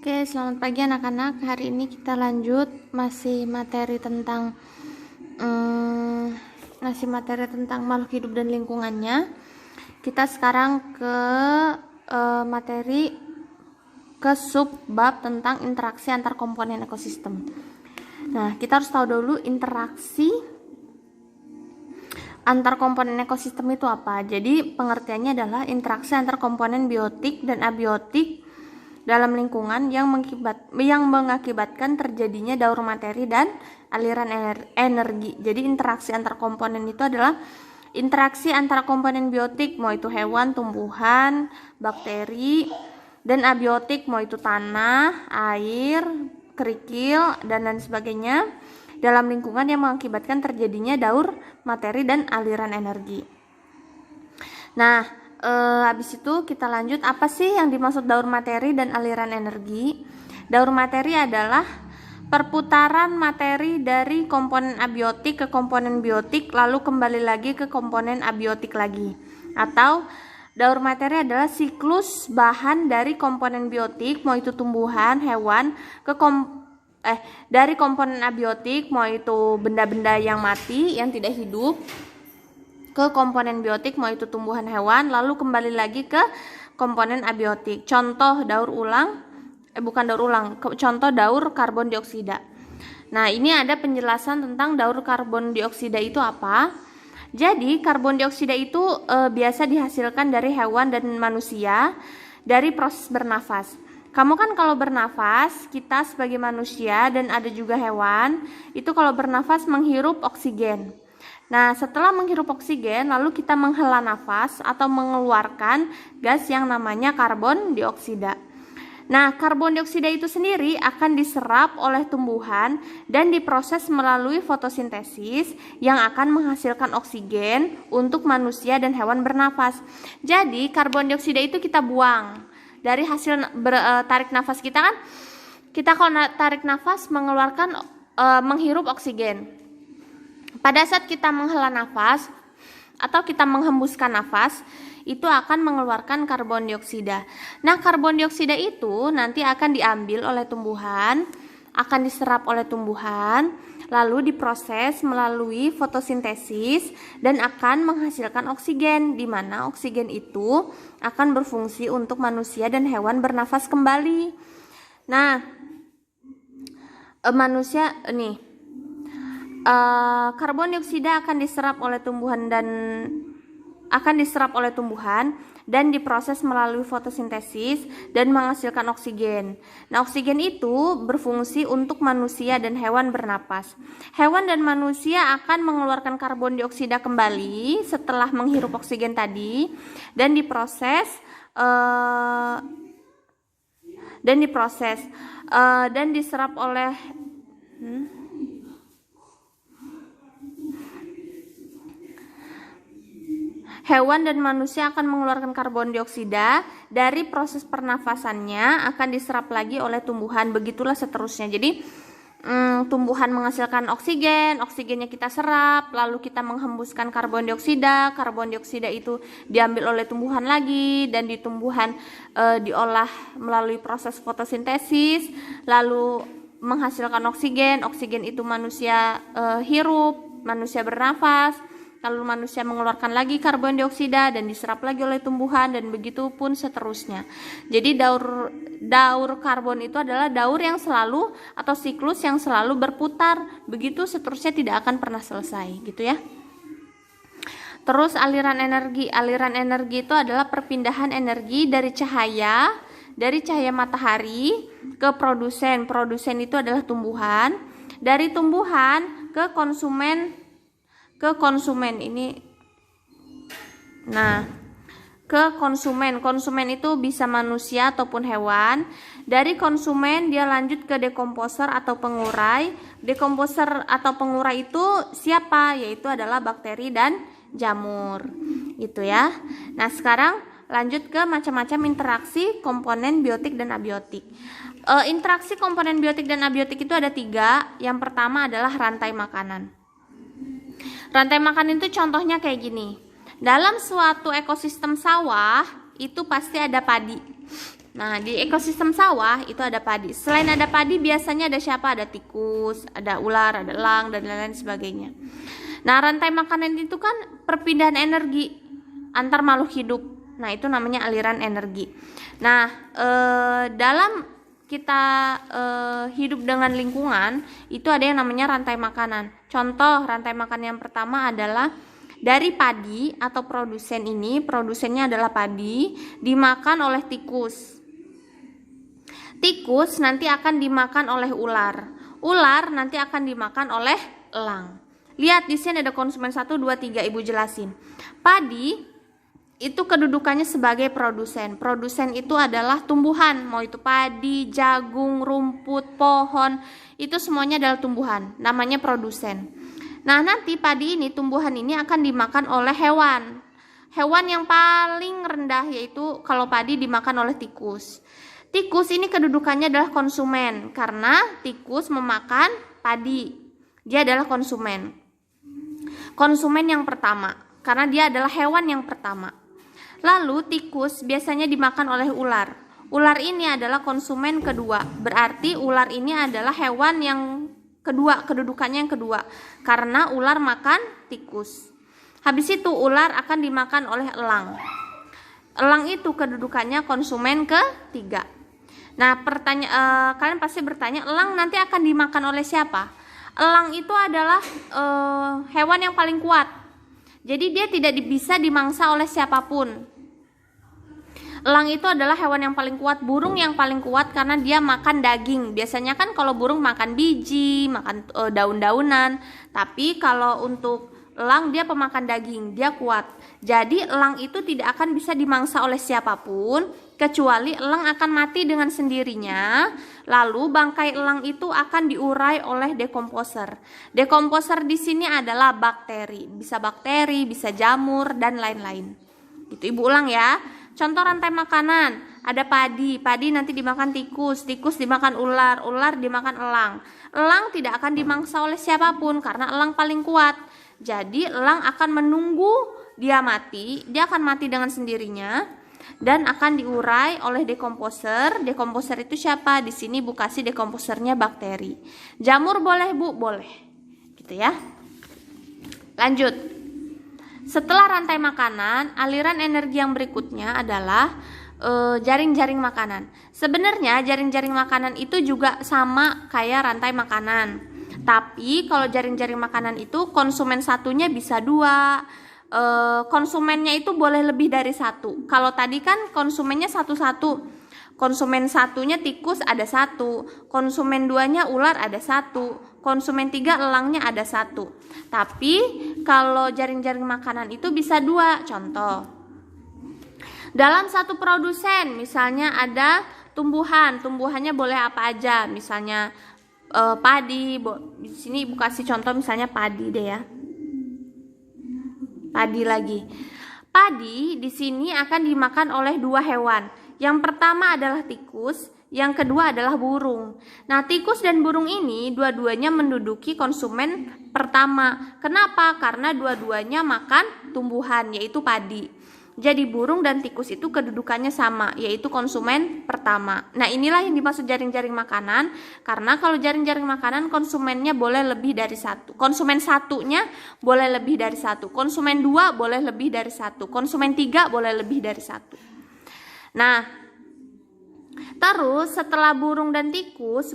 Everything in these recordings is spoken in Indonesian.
Oke, selamat pagi anak-anak. Hari ini kita lanjut masih materi tentang makhluk hidup dan lingkungannya. Kita sekarang ke sub bab tentang interaksi antar komponen ekosistem. Nah, kita harus tahu dulu interaksi antar komponen ekosistem itu apa. Jadi pengertiannya adalah interaksi antar komponen biotik dan abiotik dalam lingkungan yang mengakibatkan terjadinya daur materi dan aliran energi. Jadi interaksi antar komponen itu adalah interaksi antara komponen biotik, mau itu hewan, tumbuhan, bakteri, dan abiotik, mau itu tanah, air, kerikil, dan lain sebagainya, dalam lingkungan yang mengakibatkan terjadinya daur materi dan aliran energi. Nah, habis itu kita lanjut, apa sih yang dimaksud daur materi dan aliran energi? Daur materi adalah perputaran materi dari komponen abiotik ke komponen biotik lalu kembali lagi ke komponen abiotik lagi. Atau daur materi adalah siklus bahan dari komponen biotik, mau itu tumbuhan, hewan, dari komponen abiotik, mau itu benda-benda yang mati, yang tidak hidup, ke komponen biotik, mau itu tumbuhan, hewan, lalu kembali lagi ke komponen abiotik. Contoh contoh daur karbon dioksida. Nah, ini ada penjelasan tentang daur karbon dioksida itu apa. Jadi karbon dioksida itu biasa dihasilkan dari hewan dan manusia dari proses bernafas. Kamu kan kalau bernafas, kita sebagai manusia dan ada juga hewan, itu kalau bernafas menghirup oksigen. Nah, setelah menghirup oksigen, lalu kita menghela nafas atau mengeluarkan gas yang namanya karbon dioksida. Nah, karbon dioksida itu sendiri akan diserap oleh tumbuhan dan diproses melalui fotosintesis yang akan menghasilkan oksigen untuk manusia dan hewan bernafas. Jadi, karbon dioksida itu kita buang. Dari hasil tarik nafas kita kan, kita kalau tarik nafas menghirup oksigen. Pada saat kita menghela nafas atau kita menghembuskan nafas, itu akan mengeluarkan karbon dioksida. Nah, karbon dioksida itu nanti akan diambil oleh tumbuhan, akan diserap oleh tumbuhan, lalu diproses melalui fotosintesis dan akan menghasilkan oksigen, di mana oksigen itu akan berfungsi untuk manusia dan hewan bernafas kembali. Nah, karbon dioksida akan diserap oleh tumbuhan dan diproses melalui fotosintesis dan menghasilkan oksigen. Nah, oksigen itu berfungsi untuk manusia dan hewan bernapas. Hewan dan manusia akan mengeluarkan karbon dioksida kembali setelah menghirup oksigen tadi dan diproses dan diserap oleh hewan dan manusia akan mengeluarkan karbon dioksida dari proses pernafasannya, akan diserap lagi oleh tumbuhan, begitulah seterusnya. Jadi tumbuhan menghasilkan oksigennya kita serap, lalu kita menghembuskan karbon dioksida itu diambil oleh tumbuhan lagi, dan di tumbuhan diolah melalui proses fotosintesis, lalu menghasilkan oksigen itu manusia hirup, manusia bernafas, lalu manusia mengeluarkan lagi karbon dioksida dan diserap lagi oleh tumbuhan, dan begitu pun seterusnya. Jadi daur karbon itu adalah daur yang selalu atau siklus yang selalu berputar, begitu seterusnya, tidak akan pernah selesai, gitu ya. Terus aliran energi itu adalah perpindahan energi dari cahaya matahari ke produsen itu adalah tumbuhan, dari tumbuhan ke konsumen ini. Nah, ke konsumen itu bisa manusia ataupun hewan. Dari konsumen dia lanjut ke dekomposer atau pengurai. Dekomposer atau pengurai itu siapa? Yaitu adalah bakteri dan jamur, gitu ya. Nah, sekarang lanjut ke macam-macam interaksi komponen biotik dan abiotik. Interaksi komponen biotik dan abiotik itu ada 3. Yang pertama adalah rantai makanan. Rantai makanan itu contohnya kayak gini. Dalam suatu ekosistem sawah itu pasti ada padi. Nah, di ekosistem sawah itu ada padi. Selain ada padi, biasanya ada siapa? Ada tikus, ada ular, ada elang, dan lain-lain sebagainya. Nah, rantai makanan itu kan perpindahan energi antar makhluk hidup. Nah, itu namanya aliran energi. Nah, dalam kita hidup dengan lingkungan, itu ada yang namanya rantai makanan. Contoh rantai makanan yang pertama adalah dari padi atau produsen ini, produsennya adalah padi, dimakan oleh tikus. Tikus nanti akan dimakan oleh ular. Ular nanti akan dimakan oleh elang. Lihat di sini ada konsumen 1, 2, 3, Ibu jelasin. Padi itu kedudukannya sebagai produsen. Produsen itu adalah tumbuhan, mau itu padi, jagung, rumput, pohon, itu semuanya adalah tumbuhan. Namanya produsen. Nah, nanti padi ini, tumbuhan ini akan dimakan oleh hewan. Hewan yang paling rendah yaitu kalau padi dimakan oleh tikus. Tikus ini kedudukannya adalah konsumen karena tikus memakan padi. Dia adalah konsumen. Konsumen yang pertama karena dia adalah hewan yang pertama. Lalu tikus biasanya dimakan oleh ular. Ular ini adalah konsumen kedua. Berarti ular ini adalah hewan yang kedua, kedudukannya yang kedua. Karena ular makan tikus. Habis itu ular akan dimakan oleh elang. Elang itu kedudukannya konsumen ketiga. Nah, kalian pasti bertanya, elang nanti akan dimakan oleh siapa? Elang itu adalah hewan yang paling kuat. Jadi dia tidak bisa dimangsa oleh siapapun. Elang itu adalah hewan yang paling kuat, burung yang paling kuat karena dia makan daging. Biasanya kan kalau burung makan biji, makan daun-daunan. Tapi kalau untuk elang dia pemakan daging, dia kuat. Jadi elang itu tidak akan bisa dimangsa oleh siapapun, kecuali elang akan mati dengan sendirinya. Lalu bangkai elang itu akan diurai oleh dekomposer. Dekomposer di sini adalah bakteri, bisa jamur dan lain-lain. Itu Ibu ulang ya. Contoh rantai makanan, ada padi, padi nanti dimakan tikus, tikus dimakan ular, ular dimakan elang. Elang tidak akan dimangsa oleh siapapun karena elang paling kuat. Jadi elang akan menunggu dia mati, dia akan mati dengan sendirinya dan akan diurai oleh dekomposer. Dekomposer itu siapa? Di sini Bu kasih dekomposernya bakteri. Jamur boleh Bu? Boleh. Gitu ya. Lanjut. Setelah rantai makanan, aliran energi yang berikutnya adalah jaring-jaring makanan. Sebenarnya jaring-jaring makanan itu juga sama kayak rantai makanan. Tapi kalau jaring-jaring makanan itu konsumen satunya bisa 2. Konsumennya itu boleh lebih dari 1. Kalau tadi kan konsumennya satu-satu. Konsumen satunya tikus ada 1, konsumen 2-nya ular ada 1, konsumen 3 elangnya ada 1. Tapi kalau jaring-jaring makanan itu bisa 2. Contoh, dalam satu produsen misalnya ada tumbuhannya boleh apa aja, misalnya padi. Di sini Ibu kasih contoh misalnya padi deh ya. Padi lagi. Padi di sini akan dimakan oleh 2 hewan. Yang pertama adalah tikus, yang kedua adalah burung. Nah, tikus dan burung ini dua-duanya menduduki konsumen pertama. Kenapa? Karena dua-duanya makan tumbuhan, yaitu padi. Jadi burung dan tikus itu kedudukannya sama, yaitu konsumen pertama. Nah, inilah yang dimaksud jaring-jaring makanan. Karena kalau jaring-jaring makanan konsumennya boleh lebih dari 1. Konsumen satunya boleh lebih dari 1. Konsumen 2 boleh lebih dari 1. Konsumen 3 boleh lebih dari 1. Nah, terus setelah burung dan tikus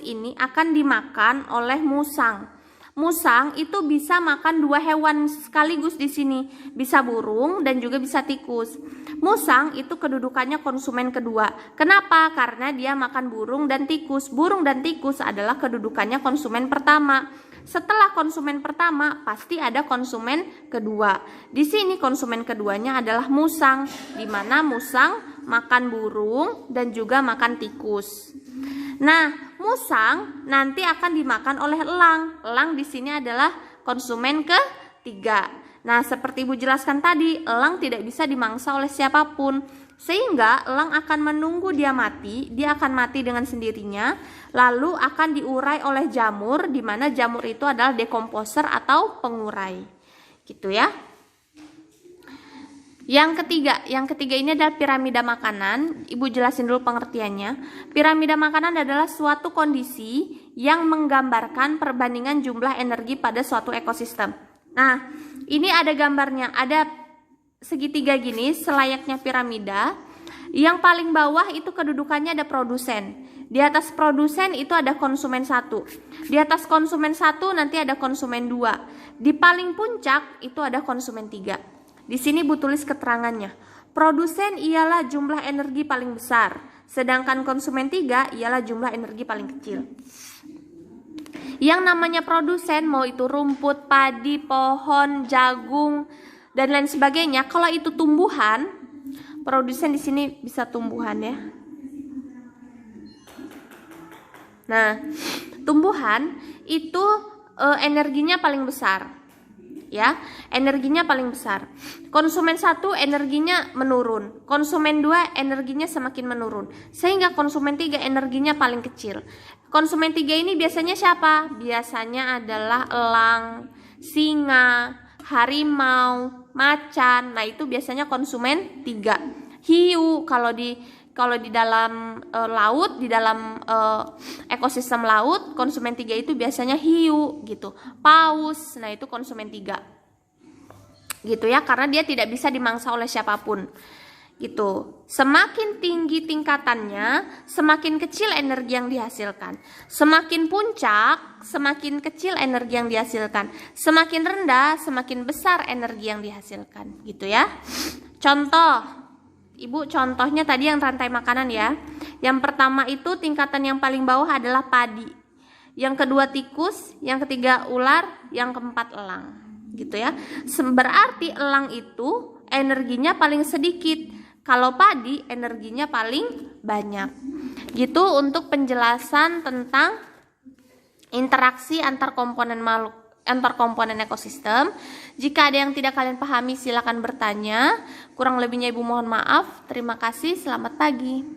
ini akan dimakan oleh musang. Musang itu bisa makan 2 hewan sekaligus di sini, bisa burung dan juga bisa tikus. Musang itu kedudukannya konsumen kedua. Kenapa? Karena dia makan burung dan tikus. Burung dan tikus adalah kedudukannya konsumen pertama. Setelah konsumen pertama pasti ada konsumen kedua. Di sini konsumen keduanya adalah musang, di mana musang makan burung dan juga makan tikus. Nah, musang nanti akan dimakan oleh elang. Elang di sini adalah konsumen ketiga. Nah, seperti Ibu jelaskan tadi, elang tidak bisa dimangsa oleh siapapun. Sehingga elang akan menunggu dia mati, dia akan mati dengan sendirinya, lalu akan diurai oleh jamur, di mana jamur itu adalah dekomposer atau pengurai. Gitu ya. Yang ketiga ini adalah piramida makanan. Ibu jelasin dulu pengertiannya. Piramida makanan adalah suatu kondisi yang menggambarkan perbandingan jumlah energi pada suatu ekosistem. Nah, ini ada gambarnya. Ada segitiga gini, selayaknya piramida. Yang paling bawah itu kedudukannya ada produsen. Di atas produsen itu ada konsumen 1. Di atas konsumen 1 nanti ada konsumen 2. Di paling puncak itu ada konsumen 3. Di sini Bu tulis keterangannya. Produsen ialah jumlah energi paling besar, sedangkan konsumen 3 ialah jumlah energi paling kecil. Yang namanya produsen, mau itu rumput, padi, pohon, jagung, dan lain sebagainya, kalau itu tumbuhan, produsen di sini bisa tumbuhan ya. Nah, tumbuhan itu energinya paling besar. Ya, energinya paling besar. Konsumen 1 energinya menurun, konsumen 2 energinya semakin menurun, sehingga konsumen 3 energinya paling kecil. Konsumen 3 ini biasanya siapa? Biasanya adalah elang, singa, harimau, macan. Nah, itu biasanya konsumen 3. Hiu kalau di dalam laut, di dalam ekosistem laut, konsumen 3 itu biasanya hiu gitu. Paus, nah itu konsumen 3. Gitu ya, karena dia tidak bisa dimangsa oleh siapapun. Gitu. Semakin tinggi tingkatannya, semakin kecil energi yang dihasilkan. Semakin puncak, semakin kecil energi yang dihasilkan. Semakin rendah, semakin besar energi yang dihasilkan. Gitu ya. Contoh, Ibu contohnya tadi yang rantai makanan ya. Yang pertama itu tingkatan yang paling bawah adalah padi. Yang kedua tikus, yang ketiga ular, yang keempat elang. Gitu ya. Berarti elang itu energinya paling sedikit. Kalau padi energinya paling banyak. Gitu untuk penjelasan tentang interaksi antar komponen makhluk, antar komponen ekosistem. Jika ada yang tidak kalian pahami, silakan bertanya. Kurang lebihnya Ibu mohon maaf. Terima kasih, selamat pagi.